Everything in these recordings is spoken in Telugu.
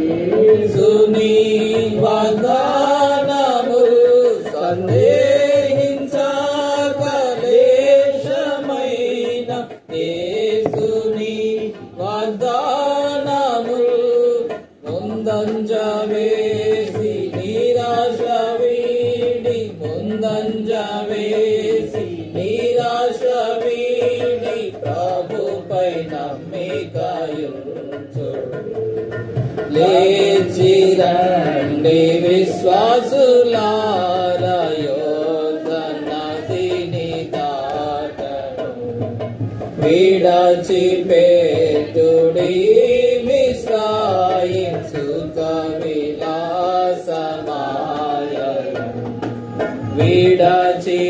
యేసుని వాగ్దానము సందేహించకలేశమైన యేసుని వాగ్దానము ముందంజ వేసి నిరాశ వీడి ముందంజ వేసి నిరాశ వీడి ప్రభుపై నమ్మికయుంచు లేచి రండి విశ్వాసులారా యోర్దాను నదిని దాటను విడిచిపెట్టుడి మిస్రాయిం సుఖ విలాసమాయను విడిచిపెట్టుడి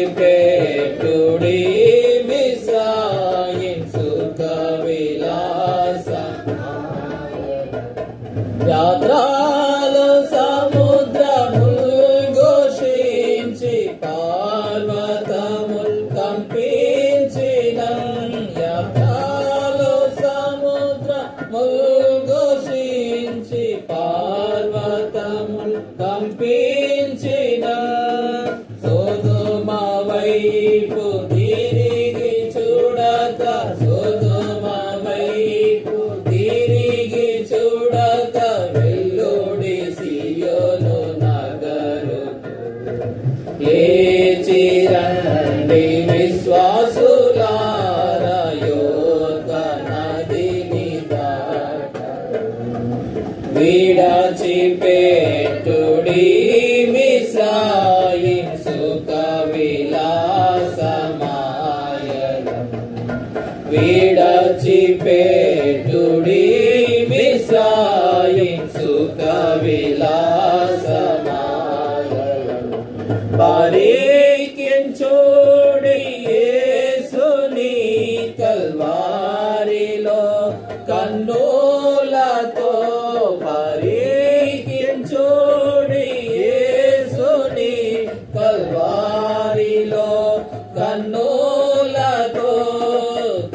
మిస్రాయిం సుఖ విలాసమాయను యాత్రలో సముద్రములు ఘోషించి పర్వతములు కంపించిన యాత్రలో సముద్రములు ఘోషించి పర్వతములు కంపించిన సొదొమ వైపు తిరిగి చూడక సొదొమ వైపు తిరిగి చూడక వెల్లుడి సియోను నగరుకు లేచి రండి విశ్వాసులారా యోర్దాను నదిని దాటను విడిచిపెట్టుడి మిస్రాయిం సుఖ విలాసమాయను విడిచిపెట్టుడి మిస్రాయిం సుఖ విలాసమాయను పరికించుడి యేసుని కల్వారిలో కన్నులతో పరికించుడి యేసుని కల్వారిలో కన్నులతో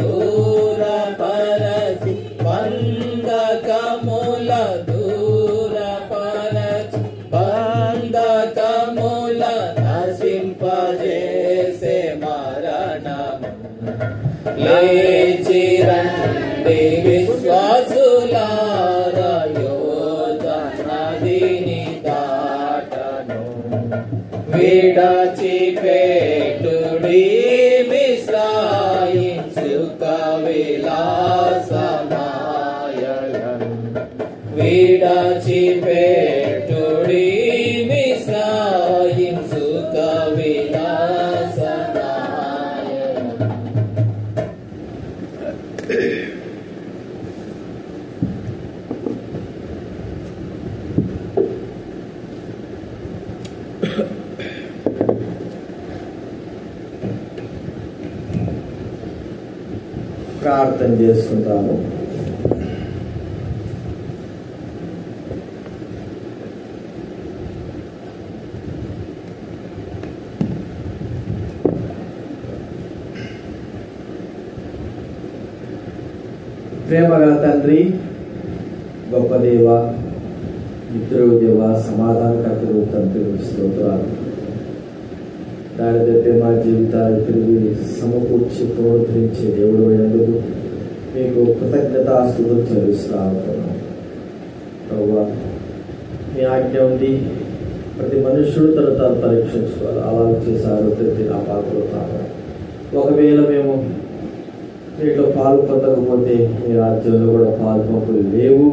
దూరపరచి బంధకముల దూరపరచి బంధకముల నశింపజేసే మరణము లేచి రండి విశ్వాసులారా యోర్దాను నదిని దాటను విడిచిపెట్టుడి మిస్రాయిం సుఖ విలాసమాయను విడిచిపెట్టుడి మిస్రాయిం సుఖ విలాసమాయను ప్రార్థన చేసుకుంటాము. ప్రేమగల తండ్రి, గొప్ప దేవ, మిత్రుడు దేవ, సమాధానకర్తలు తండ్రి స్తోత్రాలు. దారిద్ర్య మా జీవితాలు తిరిగి సమకూర్చి ప్రోత్సహించే దేవుడు ఎందుకు మీకు కృతజ్ఞతాస్తుతులు చెల్లిస్తా ఉంటున్నాం. ప్రభువా, మీ ఆజ్ఞ ఉంది, ప్రతి మనుష్యుడు తను తాను పరీక్షించుకోవాలి. అలా చేశారు ప్రతి నా పాత్రలు కాదు. ఒకవేళ మేము వీటిలో పాలు పొందకపోతే మీ రాజ్యంలో కూడా పాలు పంపులు లేవు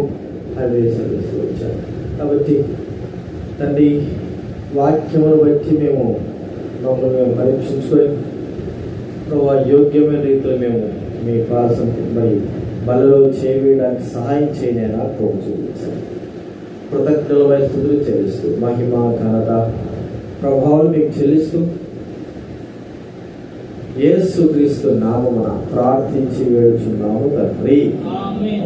అని సెలవిస్తూ వచ్చారు. కాబట్టి తండ్రి, వాక్యమును బట్టి మేము మమ్మల్ని మేము పరీక్షించుకొని ప్రభు యోగ్యమైన రీతిలో మేము మీ ప్రాసం బలలో చేయడానికి సహాయం చేయనైనా ప్రభు చూపించాలి. కృతజ్ఞతలపై స్తుతులు చెల్లిస్తూ మహిమ ఘనత ప్రభావం మీకు చెల్లిస్తూ యేసుక్రీస్తు నామమున ప్రార్థించి వేడుచున్నాము తండ్రి, ఆమేన్.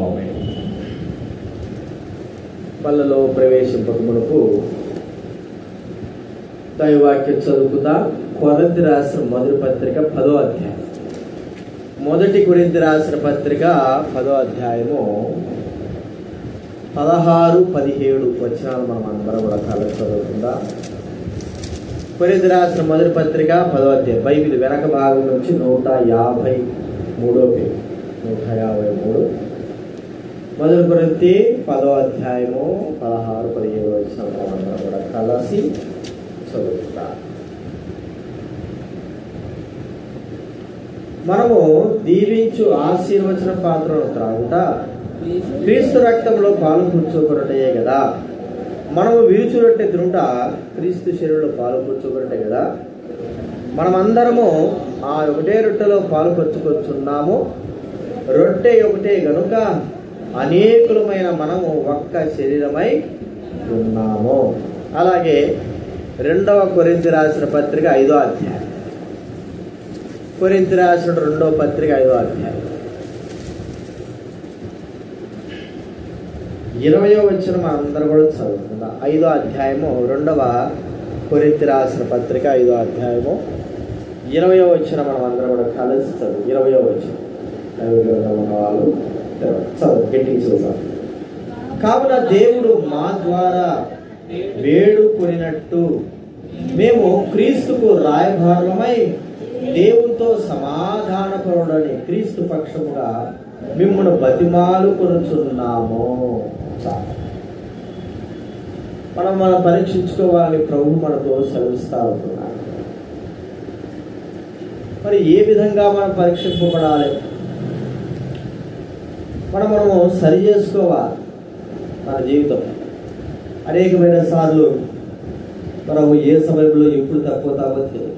బలలో ప్రవేశింపకమునకు దైవవాక్యం చదువుకుందాం. కొరింథీ రాసిన మొదటి పత్రిక 10వ అధ్యాయం. మొదటి కొరింథీ రాసిన పత్రిక 10వ అధ్యాయము 16, 17 వచనాలు మనం అందరం కూడా కలిసి చదువుకుందాం. కొరింథీయులకు రాసిన మొదటి పత్రిక 10వ అధ్యాయం, బైబిల్ వెనక భాగం నుంచి 153 పేజీ. 153 మొదటి కొరింథీ 10వ అధ్యాయము 16, 17 వచనాలు మనం అందరం కూడా కలిసి చదువుకుందాం. మనము దీవించు ఆశీర్వచన పాత్రను త్రాగుట క్రీస్తు రక్తంలో పాలు కూర్చోకొనటయే కదా. మనము విరుచు రొట్టె తినుట క్రీస్తు శరీరంలో పాలు కూర్చోకొనటే కదా. మనమందరము ఆ ఒకటే రొట్టెలో పాలు పంచుకొచ్చున్నాము. రొట్టె ఒకటే గనుక అనేకులమైన మనము ఒక్క శరీరమై ఉన్నాము. అలాగే 2వ కొరింథీ రాసిన పత్రిక 5వ అధ్యాయం, కొరింథీ రాసిన 2వ పత్రిక 5వ అధ్యాయం 20వ వచనం అందరూ కూడా చదువుకుందాం. 5వ అధ్యాయము 2వ కొరింథీ రాసిన పత్రిక 5వ అధ్యాయము 20వ వచనం మనం అందరం కూడా కలిసి చదువు. 20వ వచనం ఉన్న వాళ్ళు చదువు, గట్టిగా చదువుతాం. కావున దేవుడు మా ద్వారా వేడుకొనినట్టు మేము క్రీస్తుకు రాయబారులమై దేవునితో సమాధానపరుడని క్రీస్తు పక్షముగా మిమ్మల్ని బతిమాలు కొనుచున్నాము. మనం పరీక్షించుకోవాలని ప్రభు మనతో సెలవిస్తా ఉంటున్నాడు. మరి ఏ విధంగా మనం పరీక్షింపబడాలి? మనము సరి చేసుకోవాలి మన జీవితం. అనేకమైన సార్లు మనము ఏ సమయంలో ఎప్పుడు తప్పిపోతామో తెలియదు,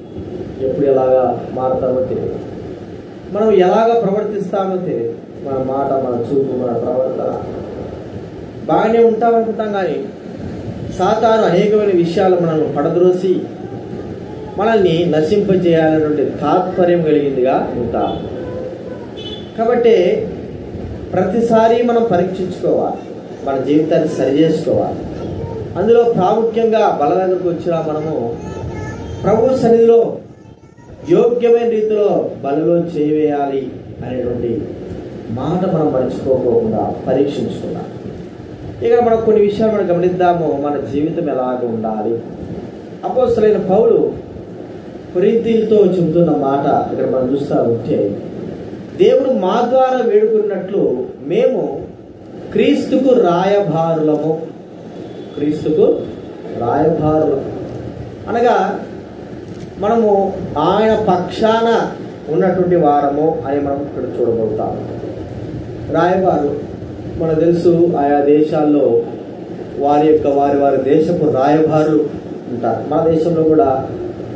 ఎప్పుడు ఎలాగా మారుతామో తెలియదు, మనం ఎలాగ ప్రవర్తిస్తామో తెలియదు. మన మాట, మన చూపు, మన ప్రవర్తన బాగానే ఉంటామనుకుంటాం, కానీ సాతాను అనేకమైన విషయాలు మనల్ని పడద్రోసి మనల్ని నశింపజేయాలనేటువంటి తాత్పర్యం కలిగిందిగా ఉంటాం. కాబట్టి ప్రతిసారి మనం పరీక్షించుకోవాలి, మన జీవితాన్ని సరి చేసుకోవాలి. అందులో ప్రాముఖ్యంగా బల దగ్గరకు వచ్చినా మనము ప్రభు సన్నిధిలో యోగ్యమైన రీతిలో బలలో చేయవేయాలి అనేటువంటి మాట మనం మర్చిపోకుండా పరీక్షించుకున్నాం. ఇక్కడ మనం కొన్ని విషయాలు మనం గమనిద్దాము. మన జీవితం ఎలాగ ఉండాలి? అపోస్తలుడైన పౌలు కొరింథీయులతో చెబుతున్న మాట ఇక్కడ మనం చూస్తూ ఉంటే, దేవుడు మా ద్వారా వేడుకున్నట్లు మేము క్రీస్తుకు రాయబారులము. క్రీస్తుకు రాయబారులము అనగా మనము ఆయన పక్షాన ఉన్నటువంటి వారము అని మనం ఇక్కడ చూడబోతాము. రాయబారు మనకు తెలుసు, ఆయా దేశాల్లో వారి దేశపు రాయబారులు ఉంటారు. మన దేశంలో కూడా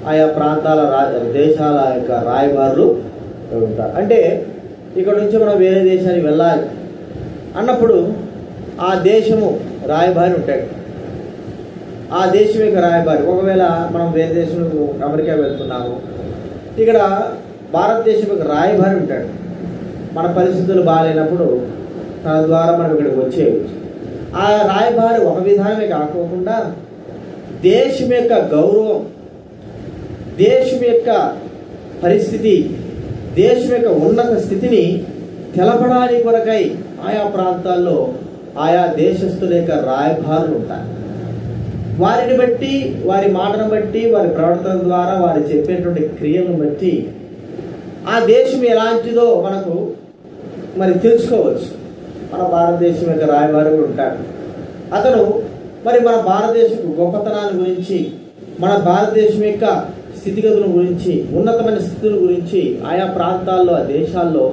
ఆయా ప్రాంతాల దేశాల యొక్క రాయబారులు ఉంటారు. అంటే ఇక్కడ నుంచి మనం వేరే దేశానికి వెళ్ళాలి అన్నప్పుడు ఆ దేశము రాయబారి ఉంటాడు. ఆ దేశం యొక్క రాయబారి, ఒకవేళ మనం వేరే దేశంలో అమెరికా వెళ్తున్నాము, ఇక్కడ భారతదేశం యొక్క రాయబారి ఉంటాడు. మన పరిస్థితులు బాగాలేనప్పుడు తన ద్వారా మనం ఇక్కడికి వచ్చేయచ్చు. ఆ రాయబారి ఒక విధానమే కాకోకుండా దేశం యొక్క గౌరవం, దేశం యొక్క పరిస్థితి, దేశం యొక్క ఉన్నత స్థితిని తెలపడానికి కొరకై ఆయా ప్రాంతాల్లో ఆయా దేశస్తుల యొక్క రాయబారులు ఉంటారు. వారిని బట్టి, వారి మాటను బట్టి, వారి ప్రవర్తన ద్వారా, వారు చెప్పేటువంటి క్రియలను బట్టి ఆ దేశం ఎలాంటిదో మనకు మరి తెలుసుకోవచ్చు. మన భారతదేశం యొక్క రాయబారి కూడా ఉంటాడు. అతను మరి మన భారతదేశం గొప్పతనాన్ని గురించి, మన భారతదేశం యొక్క స్థితిగతుల గురించి, ఉన్నతమైన స్థితుల గురించి ఆయా ప్రాంతాల్లో, ఆ దేశాల్లో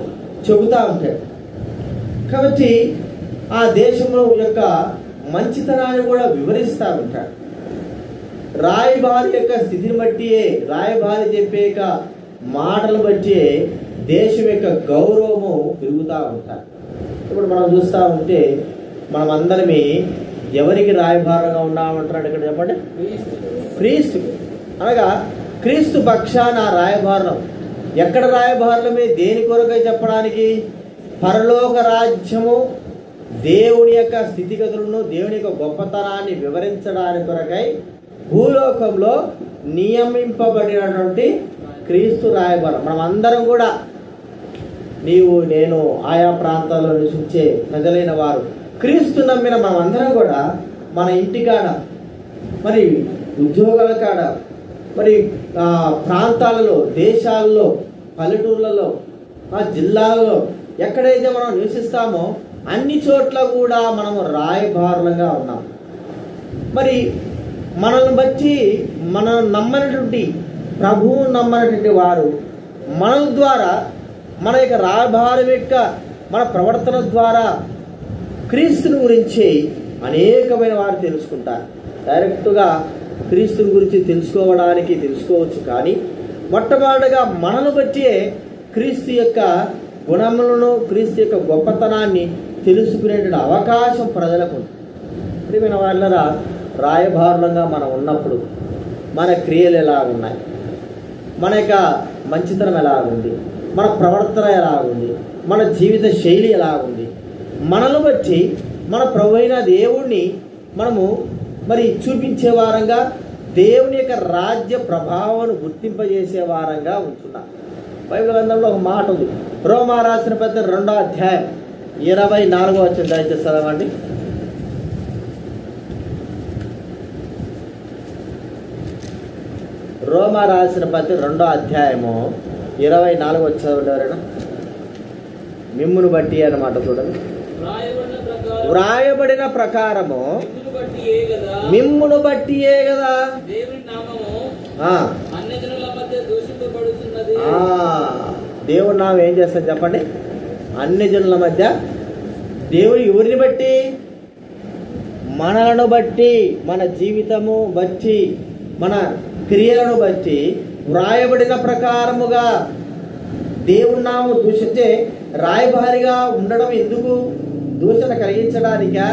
చెబుతూ ఉంటాడు. కాబట్టి ఆ దేశంలో యొక్క మంచితనాన్ని కూడా వివరిస్తూ ఉంటాడు. రాయబారి యొక్క స్థితిని బట్టి, రాయబారి చెప్పే మాటలు బట్టి దేశం యొక్క గౌరవము పెరుగుతూ ఉంటారు. ఇప్పుడు మనం చూస్తూ ఉంటే మనం అందరమే ఎవరికి రాయబారంగా ఉన్నామంటున్నాడు ఇక్కడ చెప్పండి? క్రీస్తు. అనగా క్రీస్తు పక్షాన రాయబారం. ఎక్కడ రాయబారులమే? దేని కొరకై చెప్పడానికి? పరలోక రాజ్యము, దేవుని యొక్క స్థితిగతులను, దేవుని యొక్క గొప్పతనాన్ని వివరించడానికి కొరకై భూలోకంలో నియమింపబడినటువంటి క్రీస్తు రాయబారం. మనం అందరం కూడా, నీవు, నేను, ఆయా ప్రాంతాల్లో నివసించే ప్రజలైన వారు క్రీస్తు నమ్మిన మనమందరం కూడా మన ఇంటికాడ, మరి ఉద్యోగాల కాడ, మరి ప్రాంతాలలో, దేశాలలో, పల్లెటూర్లలో, జిల్లాలలో ఎక్కడైతే మనం నివసిస్తామో అన్ని చోట్ల కూడా మనము రాయబారులుగా ఉన్నాం. మరి మనల్ని బట్టి మనం నమ్మనటువంటి, ప్రభువు నమ్మనటువంటి వారు మన ద్వారా, మన యొక్క రాయబారం యొక్క మన ప్రవర్తన ద్వారా క్రీస్తుని గురించి అనేకమైన వారు తెలుసుకుంటారు. డైరెక్ట్గా క్రీస్తుని గురించి తెలుసుకోవచ్చు, కానీ మొట్టమొదటిగా మనను బట్టి క్రీస్తు యొక్క గుణములను, క్రీస్తు యొక్క గొప్పతనాన్ని తెలుసుకునేటువంటి అవకాశం ప్రజలకు ఉంది. ప్రియమైన వాళ్ళరా, రాయబారులంగా మనం ఉన్నప్పుడు మన క్రియలు ఎలా ఉన్నాయి, మన యొక్క మంచితనం ఎలా ఉంది, మన ప్రవర్తన ఎలా ఉంది, మన జీవిత శైలి ఎలా ఉంది, మనను బట్టి మన ప్రభు అయిన దేవుణ్ణి మనము మరి చూపించే వారంగా, దేవుని యొక్క రాజ్య ప్రభావాన్ని గుర్తింపజేసే వారంగా ఉంటున్నాం. బైబిల్ గ్రంథంలో ఒక మాట ఉంది. రోమా రాసిన పత్రిక 2వ అధ్యాయం 24వ వచనం దయచేసి చదవండి. రోమా రాసిన పత్రిక 2వ అధ్యాయము 24వ వచనం చదవండి ఎవరైనా. మిమ్మును బట్టి అన్నమాట చూడండి. వ్రాయబడిన ప్రకారము మిమ్మును బట్టియే కదా దేవుడి నామం ఏం చేస్తారు చెప్పండి? అన్ని జనుల మధ్య. దేవుడు ఎవరిని బట్టి? మనలను బట్టి, మన జీవితము బట్టి, మన క్రియలను బట్టి వ్రాయబడిన ప్రకారముగా. దేవుడి నామం దూషించే రాయబారిగా ఉండడం ఎందుకు? దూషణ కలిగించడానికా,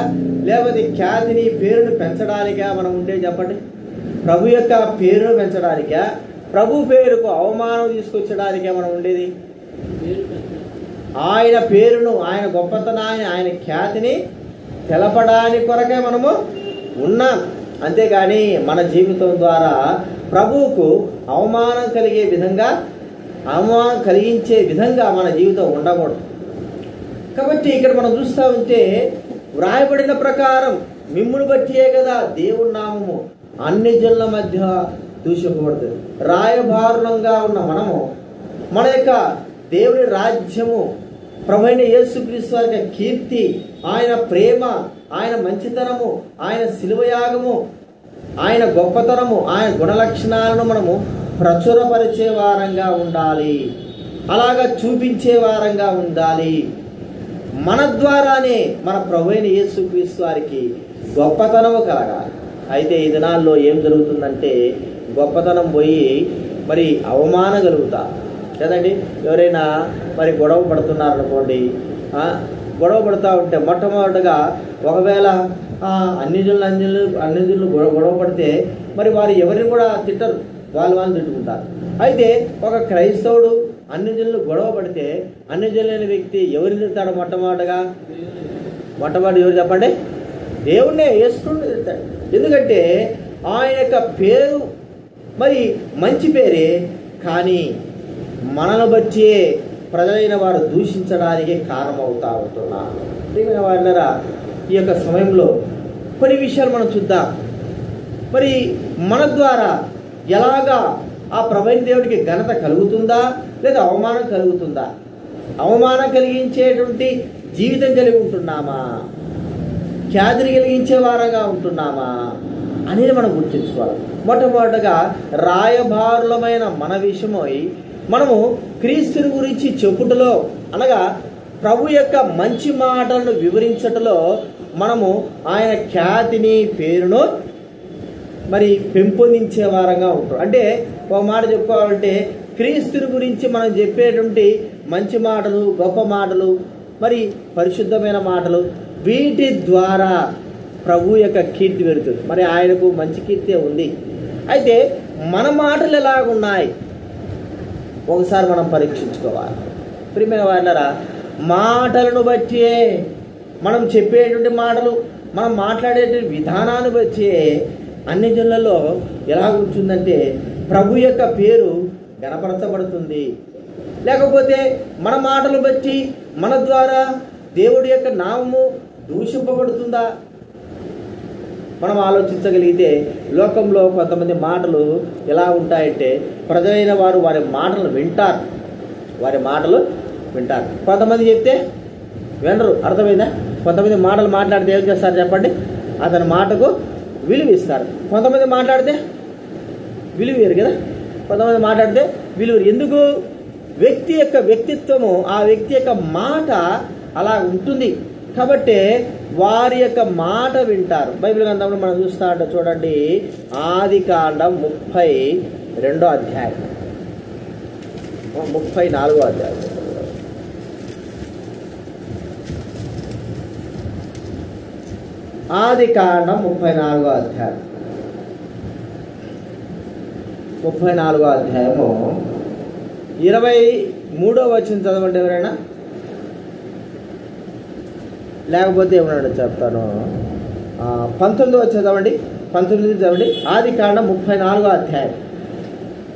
లేకపోతే ఖ్యాతిని, పేరును పెంచడానికా మనం ఉండే చెప్పండి? ప్రభు యొక్క పేరును పెంచడానికా, ప్రభు పేరుకు అవమానం తీసుకొచ్చడానికే మనం ఉండేది? ఆయన పేరును, ఆయన గొప్పతనాన్ని, ఆయన ఖ్యాతిని తెలపడానికి కొరకే మనము ఉన్నాం. అంతేగాని మన జీవితం ద్వారా ప్రభువుకు అవమానం కలిగే విధంగా, అవమానం కలిగించే విధంగా మన జీవితం ఉండకూడదు. కాబట్టి ఇక్కడ మనం చూస్తూ ఉంటే వ్రాయబడిన ప్రకారం మిమ్మును బట్టియే కదా దేవుడి నామము అన్ని జనుల మధ్య దూషింపబడుతుంది. రాయబారులంగా ఉన్న మనము మన యొక్క దేవుని రాజ్యము, ప్రభువైన యేసుక్రీస్తు వారి యొక్క కీర్తి, ఆయన ప్రేమ, ఆయన మంచితనము, ఆయన శిలువయాగము, ఆయన గొప్పతనము, ఆయన గుణలక్షణాలను మనము ప్రచురపరిచే వారంగా ఉండాలి. అలాగా చూపించే వారంగా ఉండాలి. మన ద్వారానే మన ప్రభువైన యేసుక్రీస్తు వారికి గొప్పతనము కలగాలి. అయితే ఈ దినాల్లో ఏం జరుగుతుందంటే గొప్పతనం పోయి మరి అవమానం కలుగుతారు కదండి. ఎవరైనా మరి గొడవ పడుతున్నారనుకోండి, గొడవ పడుతూ ఉంటే మొట్టమొదటిగా ఒకవేళ అన్ని జనులు గొడవ పడితే మరి వారు ఎవరిని కూడా తిట్టరు, వాళ్ళు తిట్టుకుంటారు. అయితే ఒక క్రైస్తవుడు అన్ని జనులు గొడవ పడితే అన్ని జనులైన వ్యక్తి ఎవరిని తిడతాడు? మొట్టమొదటి ఎవరు చెప్పండి? దేవుణ్ణే, యేసుని తిడతాడు. ఎందుకంటే ఆయన యొక్క పేరు మరి మంచి పేరే, కానీ మనను బట్టి ప్రజలైన వారు దూషించడానికి కారణమవుతా ఉంటున్నారు. ప్రియమైన వాళ్ళరా, ఈ యొక్క సమయంలో కొన్ని విషయాలు మనం చూద్దాం. మరి మన ద్వారా ఎలాగా ఆ ప్రభువైన దేవుడికి ఘనత కలుగుతుందా, లేదా అవమానం కలుగుతుందా? అవమానం కలిగించేటువంటి జీవితం కలిగి ఉంటున్నామా, ఖ్యాతిని కలిగించే వారంగా ఉంటున్నామా అనేది మనం గుర్తుంచుకోవాలి. మొట్టమొదటిగా రాయబారులమైన మన విషయమై మనము క్రీస్తుని గురించి చెప్పుటలో, అనగా ప్రభు యొక్క మంచి మాటలను వివరించటలో మనము ఆయన ఖ్యాతిని, పేరును మరి పెంపొందించే వారంగా ఉంటాం. అంటే ఒక మాట చెప్పుకోవాలంటే క్రీస్తుని గురించి మనం చెప్పేటువంటి మంచి మాటలు, గొప్ప మాటలు, మరి పరిశుద్ధమైన మాటలు, వీటి ద్వారా ప్రభు యొక్క కీర్తి పెరుగుతుంది. మరి ఆయనకు మంచి కీర్తి ఉంది. అయితే మన మాటలు ఎలాగున్నాయి ఒకసారి మనం పరీక్షించుకోవాలి. ప్రియమైన వాళ్ళరా, మాటలను బట్టి, మనం చెప్పేటువంటి మాటలు, మనం మాట్లాడేటువంటి విధానాన్ని బట్టి అన్ని జనులలో ఎలా ఉంటుందంటే ప్రభు యొక్క పేరు గణపరచబడుతుంది. లేకపోతే మన మాటలు బట్టి మన ద్వారా దేవుడి యొక్క నామము దూషింపబడుతుందా? మనం ఆలోచించగలిగితే లోకంలో కొంతమంది మాటలు ఎలా ఉంటాయంటే ప్రజలైన వారు వారి మాటలు వింటారు, కొంతమంది చెప్తే వినరు. అర్థమైందా? కొంతమంది మాటలు మాట్లాడితే ఏం చేస్తారు చెప్పండి? అతని మాటకు విలువ ఇస్తారు. కొంతమంది మాట్లాడితే విలువేరు కదా, కొంతమంది మాట్లాడితే విలువ. ఎందుకు? వ్యక్తి యొక్క వ్యక్తిత్వము, ఆ వ్యక్తి యొక్క మాట అలా ఉంటుంది కాబట్టి వారి యొక్క మాట వింటారు. బైబిల్ గ్రంథంలో మనం చూస్తా ఉంటే చూడండి, ఆదికాండం 32వ అధ్యాయం, 34వ అధ్యాయం. ఆదికాండం 34వ అధ్యాయం, 34వ అధ్యాయము 23వ వచనం చదవండి ఎవరైనా, లేకపోతే ఏమన్నా చెప్తాను. 19వ వచనం చదవండి, 19 చదవండి. ఆదికాండం 34వ అధ్యాయం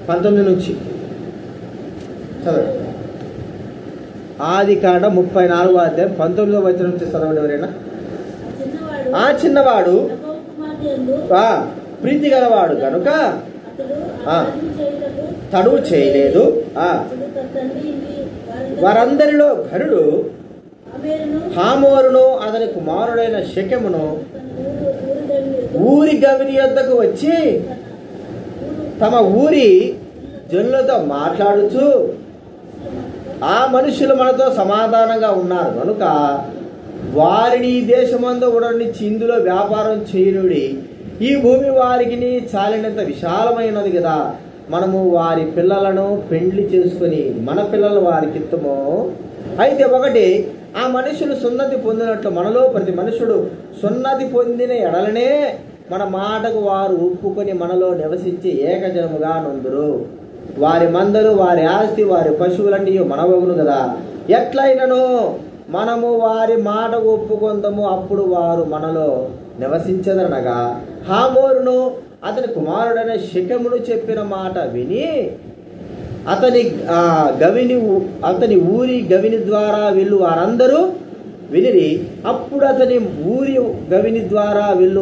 19 నుంచి చదవండి. ఆదికాండం 34వ అధ్యాయం 19వ వచనం నుంచి చదవండి ఎవరైనా. ఆ చిన్నవాడు ప్రీతి గలవాడు కనుక తడువు చేయలేదు. వారందరిలో ఘనుడు హామోరును అతని కుమారుడైన షెకెమును ఊరి గవిని యొద్దకు వచ్చి తమ ఊరి జనులతో మాట్లాడుచు, ఆ మనుషులు మనతో సమాధానంగా ఉన్నారు కనుక వారిని ఈ దేశమందు ఉడనిచ్చి ఇందులో వ్యాపారం చేయనుడి. ఈ భూమి వారికి చాలినంత విశాలమైనది కదా, మనము వారి పిల్లలను పెండ్లి చేసుకుని మన పిల్లలు వారికి ఇత్తము. అయితే ఒకటి, ఆ మనుషులు సున్నతి పొందినట్లు మనలో ప్రతి మనుషుడు సున్నతి పొందిన ఎడలనే మన మాటకు వారు ఒప్పుకొని మనలో నివసించి ఏకజనముగా నుందురు. వారి మందలు, వారి ఆస్తి, వారి పశువులన్నీ మనవగును కదా. ఎట్లయినను మనము వారి మాటకు ఒప్పుకొందము, అప్పుడు వారు మనలో నివసించదనగా హామోరును అతని కుమారుడైన షెకెమును చెప్పిన మాట విని అతని ఊరి గవిని ద్వారా వెళ్ళు వారందరూ వినిరి. అప్పుడు అతని ఊరి గవిని ద్వారా వెళ్ళు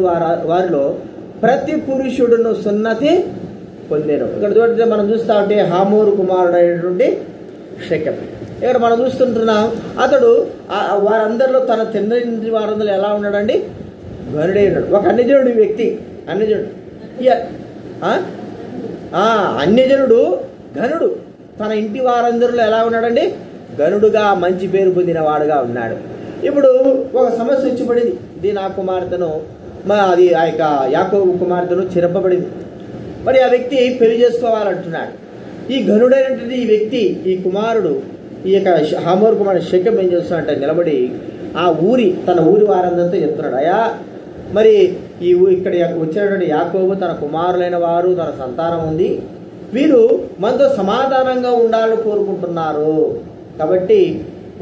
వారిలో ప్రతి పురుషుడును సున్నతి పొందాను. ఇక్కడ చూడండి, మనం చూస్తా ఉంటే హామోరు కుమారుడైనటువంటి షెకెం. ఇక్కడ మనం చూస్తుంటున్నాం, అతడు వారందరిలో తన తండ్రి వారందరూ ఎలా ఉన్నాడండి? ఘనుడై ఉన్నాడు. ఒక అన్యజనుడు వ్యక్తి, అన్యజనుడు ఘనుడు. తన ఇంటి వారందరిలో ఎలా ఉన్నాడండి? ఘనుడుగా, మంచి పేరు పొందిన వాడుగా ఉన్నాడు. ఇప్పుడు ఒక సమస్య వచ్చి పడింది. దీని ఆ కుమార్తెను, అది ఆ యొక్క యాకోబు కుమార్తెను చిరపబడింది. మరి ఆ వ్యక్తి పెళ్లి చేసుకోవాలంటున్నాడు. ఈ ఘనుడైనటువంటి ఈ వ్యక్తి, ఈ కుమారుడు, ఈ యొక్క హామోరు కుమారుడు షెకెం ఏం చేస్తున్నాడంటే నిలబడి తన ఊరి వారందరితో చెప్తున్నాడు, అయ్యా మరి ఇక్కడ వచ్చినటువంటి యాకోబు తన కుమారులైన వారు, తన సంతానం ఉంది, వీరు మనతో సమాధానంగా ఉండాలని కోరుకుంటున్నారు. కాబట్టి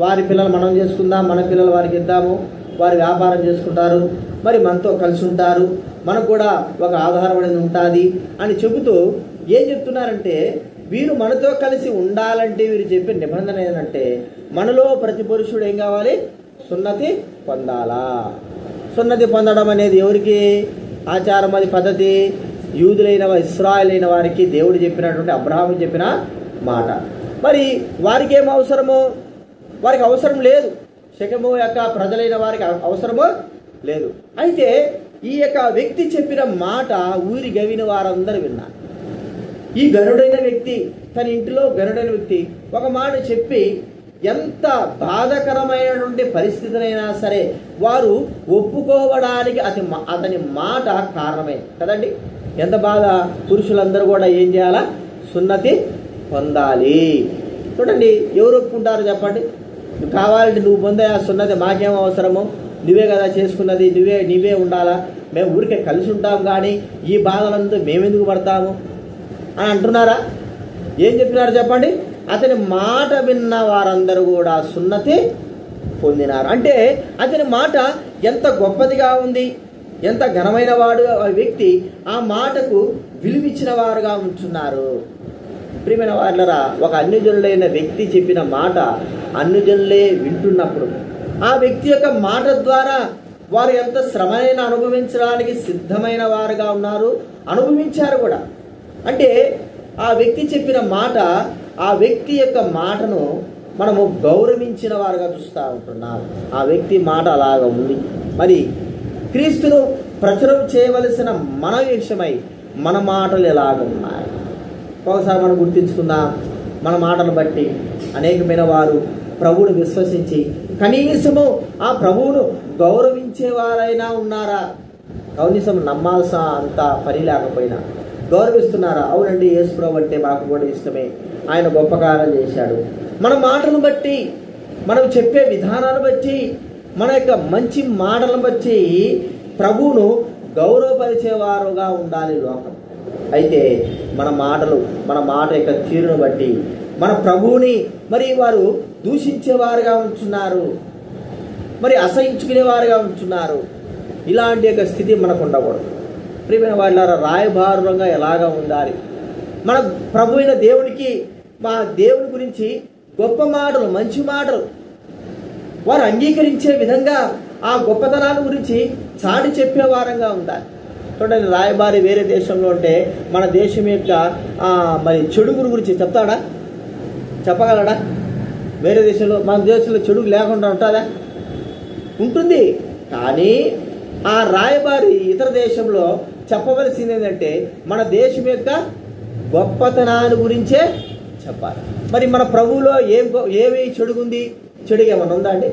వారి పిల్లలు మనం చేసుకుందాం, మన పిల్లలు వారికి ఇద్దాము, వారి వ్యాపారం చేసుకుంటారు, మరి మనతో కలిసి ఉంటారు, మనకు కూడా ఒక ఆధారం అనేది ఉంటుంది అని చెబుతూ ఏం చెప్తున్నారంటే, వీరు మనతో కలిసి ఉండాలంటే వీరు చెప్పే నిబంధన ఏంటంటే, మనలో ప్రతి పురుషుడు ఏం కావాలి? సున్నతి పొందాలా. సున్నతి పొందడం అనేది ఎవరికి ఆచారం? అది పద్ధతి యూదులైన ఇశ్రాయేల్ అయిన వారికి దేవుడు చెప్పినటువంటి, అబ్రహాము చెప్పిన మాట. మరి వారికి ఏం అవసరము? వారికి అవసరం లేదు. షెకెము యొక్క ప్రజలైన వారికి అవసరము లేదు. అయితే ఈ యొక్క వ్యక్తి చెప్పిన మాట ఊరి గవిన వారందరూ విన్నారు. ఈ గనుడైన వ్యక్తి, తన ఇంటిలో గనుడైన వ్యక్తి ఒక మాట చెప్పి ఎంత బాధకరమైనటువంటి పరిస్థితులైనా సరే వారు ఒప్పుకోవడానికి అతని మాట కారణమే కదండి. ఎంత బాధ! పురుషులందరూ కూడా ఏం చేయాలా? సున్నతి పొందాలి. చూడండి, ఎవరు ఒప్పుకుంటారు చెప్పండి? కావాలంటే నువ్వు పొందే ఆ సున్నతి, మాకేం అవసరము, నువ్వే కదా చేసుకున్నది, నీవే ఉండాలా, మేము ఊరికే కలిసి ఉంటాం కానీ ఈ బాధలంతా మేమెందుకు పడతాము అని అంటున్నారా? ఏం చెప్తున్నారు చెప్పండి? అతని మాట విన్న వారందరూ కూడా సున్నతి పొందినారు. అంటే అతని మాట ఎంత గొప్పదిగా ఉంది, ఎంత ఘనమైన వాడు వ్యక్తి, ఆ మాటకు విలువిచ్చిన వారుగా ఉంటున్నారు. ప్రియమైన వారులరా, ఒక అన్యజనులైన వ్యక్తి చెప్పిన మాట అన్యజనులే వింటున్నప్పుడు, ఆ వ్యక్తి యొక్క మాట ద్వారా వారు ఎంత శ్రమనైనా అనుభవించడానికి సిద్ధమైన వారుగా ఉన్నారు, అనుభవించారు కూడా. అంటే ఆ వ్యక్తి చెప్పిన మాట, ఆ వ్యక్తి యొక్క మాటను మనము గౌరవించిన వారుగా చూస్తూ ఉంటున్నాం. ఆ వ్యక్తి మాట అలాగా ఉంది. మరి క్రీస్తును ప్రచురం చేయవలసిన మన విషయమై మన మాటలు ఎలాగ ఉన్నాయి ఒకసారి మనం గుర్తించుకుందాం. మన మాటలు బట్టి అనేకమైన వారు ప్రభువును విశ్వసించి కనీసము ఆ ప్రభువును గౌరవించేవారైనా ఉన్నారా? కనీసం నమ్మాల్సిన అంత పని లేకపోయినా గౌరవిస్తున్నారా? అవునండి, యేసు ప్రభు అంటే మాకు కూడా ఇష్టమే, ఆయన గొప్ప కార్యాలు చేశాడు. మన మాటను బట్టి, మనం చెప్పే విధానాన్ని బట్టి, మన యొక్క మంచి మాటలను బట్టి ప్రభువును గౌరవపరిచేవారుగా ఉండాలి లోకం. అయితే మన మాటలు, మన మాట యొక్క తీరును బట్టి మన ప్రభువుని మరి వారు దూషించేవారుగా ఉంటున్నారు, మరి అసహించుకునేవారుగా ఉంటున్నారు. ఇలాంటి యొక్క స్థితి మనకు ఉండకూడదు. ప్రియమైన వాళ్ళారా, రాయబారులంగా ఎలాగా ఉండాలి? మన ప్రభు అయిన దేవునికి, మా దేవుని గురించి గొప్ప మాటలు, మంచి మాటలు వారు అంగీకరించే విధంగా ఆ గొప్పతనాన్ని గురించి చాటి చెప్పే వారంగా ఉండాలి. చూడండి, రాయబారి వేరే దేశంలో ఉంటే మన దేశం యొక్క మరి చెడుగురు గురించి చెప్తాడా? చెప్పగలడా? వేరే దేశంలో, మన దేశంలో చెడుగు లేకుండా ఉంటుందా? ఉంటుంది. కానీ ఆ రాయబారి ఇతర దేశంలో చెప్పవలసింది ఏంటంటే మన దేశం యొక్క గొప్పతనాన్ని గురించే చెప్పాలి. మరి మన ప్రభువులో ఏమి చెడుగుంది? చెడుగా ఏమన్నా ఉందా అండి?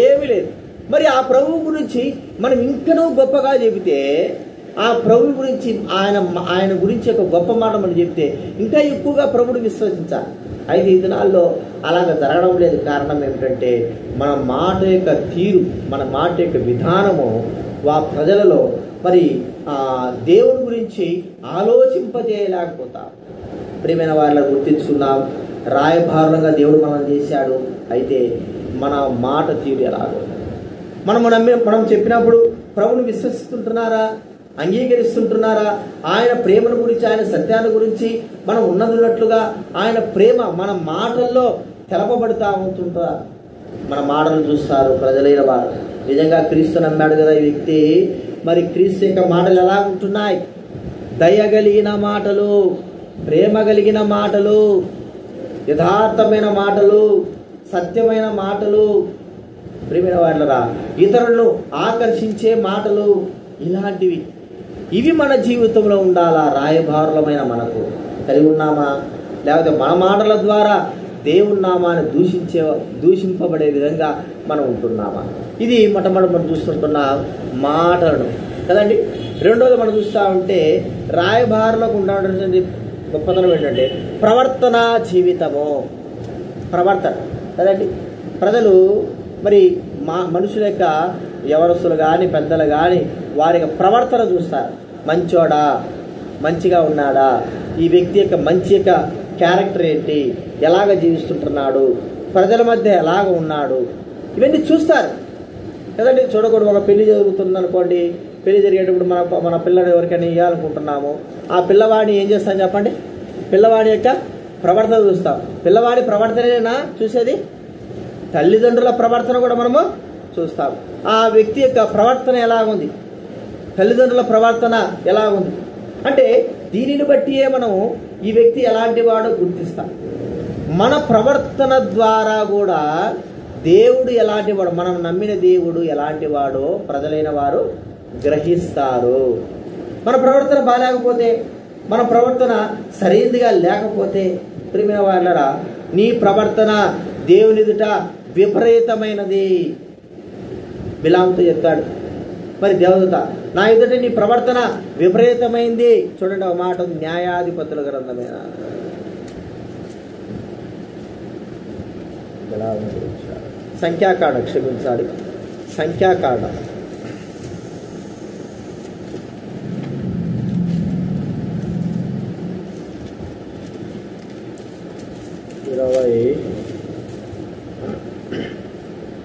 ఏమీ లేదు. మరి ఆ ప్రభువు గురించి మనం ఇంకనూ గొప్పగా చెబితే, ఆ ప్రభు గురించి ఆయన గురించి ఒక గొప్ప మాట మనం చెప్తే ఇంకా ఎక్కువగా ప్రభువుని విశ్వసించాలి. అయితే ఈ దినాల్లో అలాగ జరగడం లేదు. కారణం ఏమిటంటే మన మాట యొక్క తీరు, మన మాట యొక్క విధానము ప్రజలలో మరి దేవుని గురించి ఆలోచింపజేయలేకపోతాం. ప్రియమైన వాళ్ళని గుర్తించుకున్నాం. రాయబారులంగా దేవుడు మనం చేశాడు. అయితే మన మాట తీరు ఎలాగో, మనం చెప్పినప్పుడు ప్రభుని విశ్వసిస్తుంటున్నారా? అంగీకరిస్తుంటున్నారా? ఆయన ప్రేమను గురించి, ఆయన సత్యాన్ని గురించి మనం ఉన్నట్లుగా ఆయన ప్రేమ మన మాటల్లో తెలపబడుతూ ఉంటుంటారా? మన మాటలు చూస్తారు ప్రజలైన వారు. నిజంగా క్రీస్తు నమ్మాడు కదా ఈ వ్యక్తి. మరి క్రీస్తు యొక్క మాటలు ఎలా ఉంటున్నాయి? దయగలిగిన మాటలు, ప్రేమ కలిగిన మాటలు, యథార్థమైన మాటలు, సత్యమైన మాటలు, ప్రియమైన వాళ్ళరా ఇతరులను ఆకర్షించే మాటలు, ఇలాంటివి ఇవి మన జీవితంలో ఉండాలా? రాయబారులమైన మనకు కలిగి ఉన్నామా? లేకపోతే మన మాటల ద్వారా దేవుని నామాన్ని దూషింపబడే విధంగా మనం ఉంటున్నామా? ఇది మొట్టమొదటి మనం చూస్తుంటున్న మాటలను కదండి. రెండోది మనం చూస్తూ ఉంటే రాయబారులకు ఉండాల్సిన గొప్పతనం ఏంటంటే ప్రవర్తన జీవితము. ప్రవర్తన కదండి. ప్రజలు మరి మనుషుల యొక్క యవనస్తులు కానీ పెద్దలు కానీ వారి యొక్క ప్రవర్తన చూస్తారు. మంచోడా, మంచిగా ఉన్నాడా, ఈ వ్యక్తి యొక్క మంచి యొక్క క్యారెక్టర్ ఏంటి, ఎలాగ జీవిస్తుంటున్నాడు, ప్రజల మధ్య ఎలాగ ఉన్నాడు, ఇవన్నీ చూస్తారు కదండి. చూడకూడదు. ఒక పెళ్లి జరుగుతుంది అనుకోండి, పెళ్లి జరిగేటప్పుడు మన పిల్లలు ఎవరికైనా ఇవ్వాలనుకుంటున్నాము, ఆ పిల్లవాడిని ఏం చేస్తాం చెప్పండి? పిల్లవాడి యొక్క ప్రవర్తన చూస్తాం. పిల్లవాడి ప్రవర్తనేనా చూసేది? తల్లిదండ్రుల ప్రవర్తన కూడా మనము చూస్తాం. ఆ వ్యక్తి యొక్క ప్రవర్తన ఎలాగుంది, తల్లిదండ్రుల ప్రవర్తన ఎలాగుంది అంటే దీనిని బట్టియే మనము ఈ వ్యక్తి ఎలాంటి వాడో గుర్తిస్తాం. మన ప్రవర్తన ద్వారా కూడా దేవుడు ఎలాంటి వాడు, మనం నమ్మిన దేవుడు ఎలాంటి వాడో ప్రజలైన వారు గ్రహిస్తారు. మన ప్రవర్తన బాగాలేకపోతే, మన ప్రవర్తన సరైనదిగా లేకపోతే, ప్రియమైన వాళ్ళరా నీ ప్రవర్తన దేవుని ఎదుట విపరీతమైనది. బిలాముతో చెప్తాడు మరి దేవదూత, నా ఎదుట నీ ప్రవర్తన విపరీతమైంది. చూడండి ఒక మాట, న్యాయాధిపతుల గ్రంథమైన సంఖ్యాకాండ, క్షమించాలి, సంఖ్యాకాండ